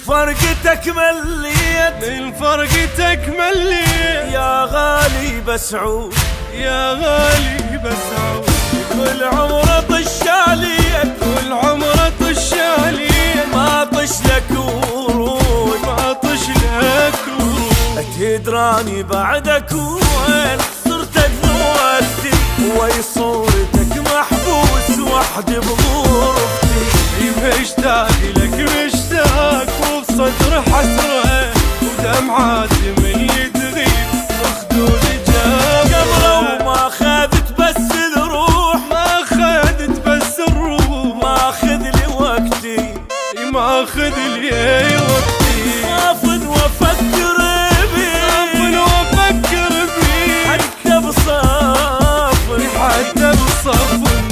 فرقتك مليت، من فرقتك مليت يا غالي بسعود، يا غالي بسعود. كل عمره طش عليك، كل عمره طش عليك، ما طش لك ورود، ما طش لك ورود. تدراني بعدك وين صرت ذوقتي، وي صورتك محبوس وحدي بغرفتي. مشتاق لك مشتاق، وبصدر حسرة ودمعات من تغيب بخدود جابه. قبله ما خذت بس الروح، ما خذت بس الروح، ما خذ لي وقتي، ما خذ لي وقتي. صافن وافكر صافن وافكر بي، حتى بصافن، حتى بصفن.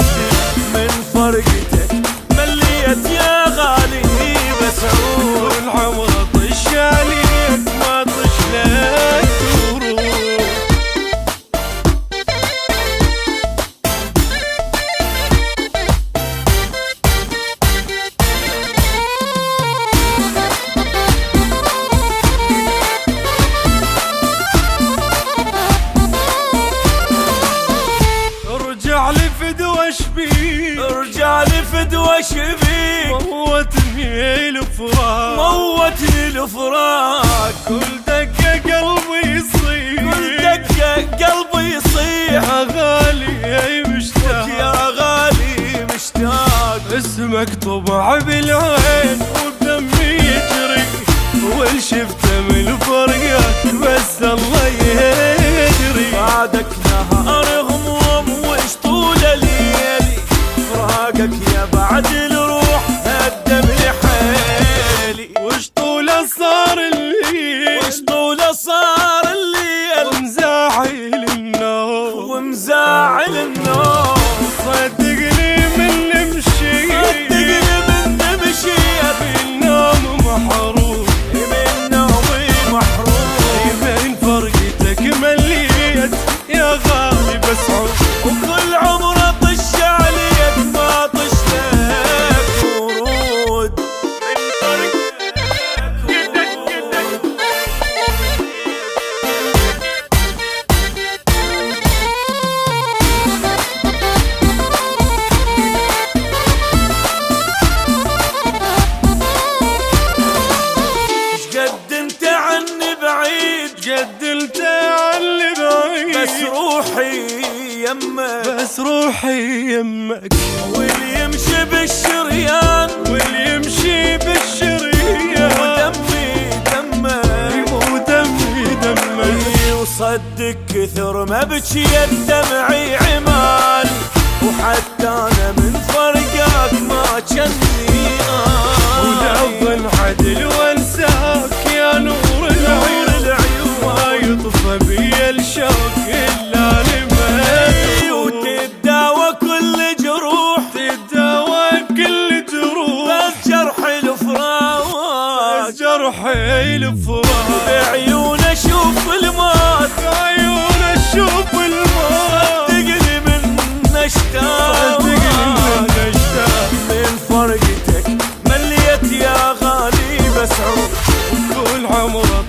من فرقتك مليت يا غالي بسعود. كل عمره طش عليك، ما طش لك ورود. ارجع لفدوى شبيك، ارجع لفدوى شبيك، موتني الفراق، موتني الفراق. كل دقة قلبي يصيح، كل دقة قلبي يصيح، يا غالي مشتاق، يا غالي مشتاق. اسمك طبع بالعين ودمي يجري، وال شفته من فرقك بس الله يدري. بعدك نهار هموم وش طول ليلي، فراقك يا بعد الروح هدم لي حيلي. وش طول صار الليل، وش طول صار الليل، ومزاعل النوم، ومزاعل النوم. صدقني من نمشي، صدقني من نمشي، بالنوم محروم، من نومي محروم. من فرقتك مليت يا غالي بسعود. وكل عمره طش عليك، ما طش لك ورود. من فرقتك قد انت عني بعيد، قد انت عني بعيد، بس روحي يمك، بس روحي يمك. واللي يمشي بالشريان، واللي يمشي بالشريان، ودمي دمك، ودمي دمك. وصدق كثر ما بكيت دمعي عمالي، وحتى انا من فرقك ما جني ولو عدل وانساك يا نور العيون، ما يطفى بي الشوق الا لمك. وتداوى كل جروح، تداوى كل جروح، بس جرح الفراق، بس جرح الفراق. بعيون اشوف الموت، بعيون اشوف الموت. صدقني من اشتاق، صدقني من اشتاق. من فرقتك مليت يا غالي بسعود. كل عمره